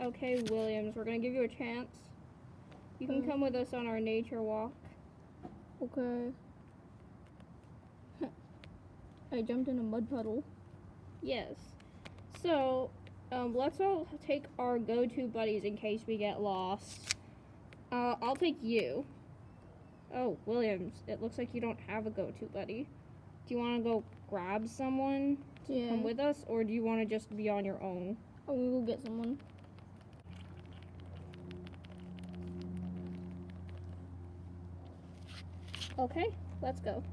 Okay, Williams, we're gonna give you a chance. You can come with us on our nature walk. Okay. I jumped in a mud puddle. Yes. So, let's all take our go-to buddies in case we get lost. I'll take you. Oh, Williams, it looks like you don't have a go-to buddy. Do you want to go grab someone to come with us, or do you want to just be on your own? Oh, we will get someone. Okay, let's go.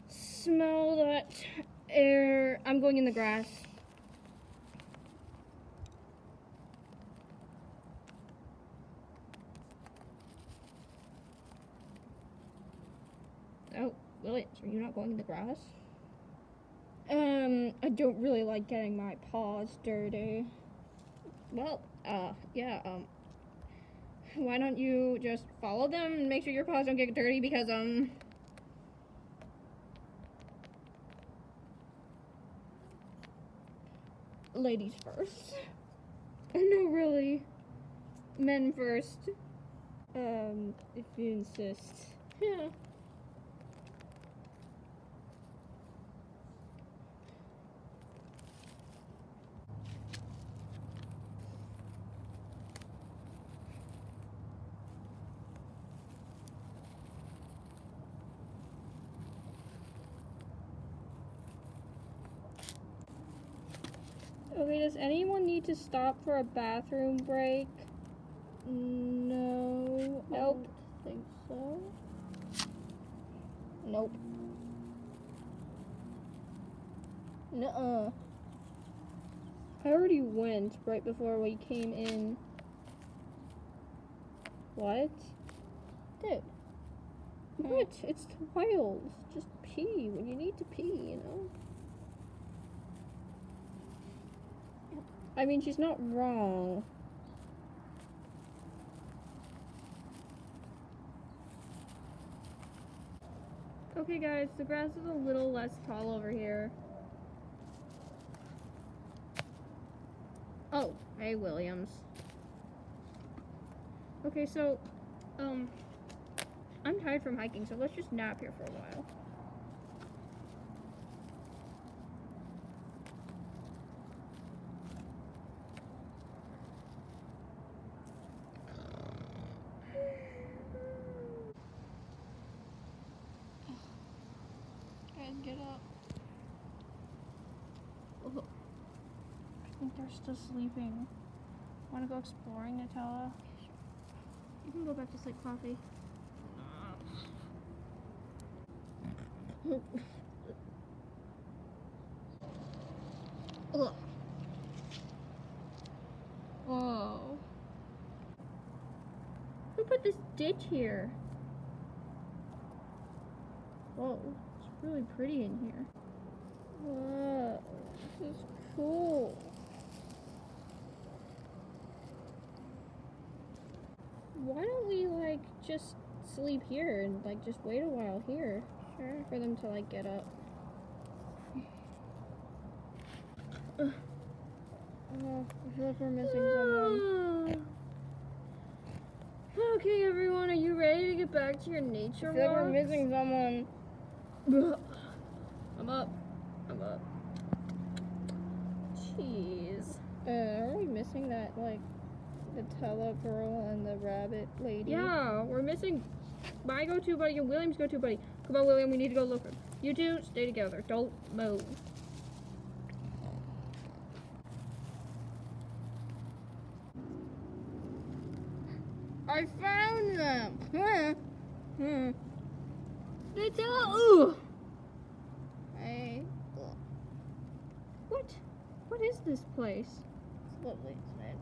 Smell that air. I'm going in the grass. Oh, Williams, are you not going in the grass? I don't really like getting my paws dirty. Well, yeah, why don't you just follow them and make sure your paws don't get dirty because, ladies first. No, really. Men first. If you insist. Yeah. Okay, does anyone need to stop for a bathroom break? No. Nope. I don't think so. Nope. Nuh-uh. I already went right before we came in. What? Dude. What? It's the wild. Just pee when you need to pee, you know? I mean, she's not wrong. Okay, guys, the grass is a little less tall over here. Oh, hey, Williams. Okay, so, I'm tired from hiking, so let's just nap here for a while. Guys, get up. Oh, I think they're still sleeping. Want to go exploring, Nutella? you can go back to sleep, Coffee. Ugh. Whoa. Who put this ditch here? Whoa, it's really pretty in here. Whoa. This is cool. Why don't we, like, just sleep here and, like, just wait a while here? Sure. For them to, like, get up. Oh, I feel like we're missing someone. Okay, everyone, are you ready to get back to your nature I feel like we're walks? missing someone. I'm up. I'm up. Jeez. Are we missing that, like, Nutella girl and the rabbit lady? Yeah, we're missing my go-to buddy and William's go-to buddy. Come on, William, we need to go look for him. You two, stay together. Don't move. I found them! Nutella, ooh! Hey. What is this place? It's lovely tonight.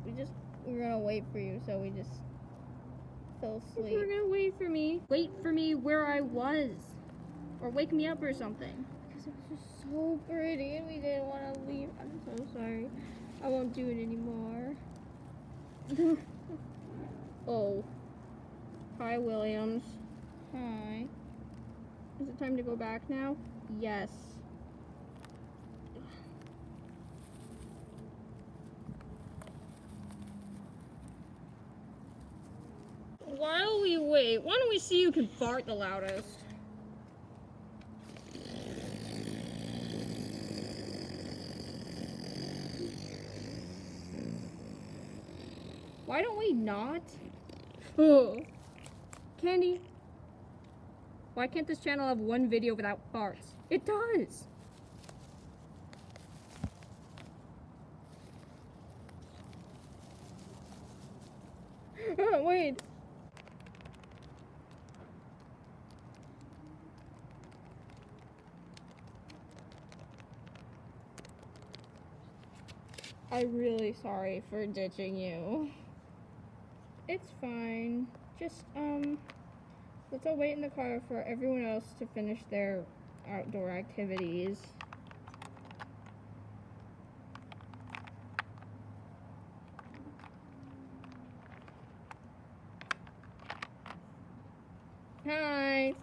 We were gonna wait for you, so we just fell If asleep. you're gonna wait for me where I was. Or wake me up or something. Because it was just so pretty and we do it anymore. Oh. Hi, Williams. Hi. Is it time to go back now? Yes. While we wait, why don't we see who can fart the loudest? Why don't we not? Oh. Candy, why can't this channel have one video without farts? It does! Wait. I'm really sorry for ditching you. It's fine. Just, let's all wait in the car for everyone else to finish their outdoor activities. Hi.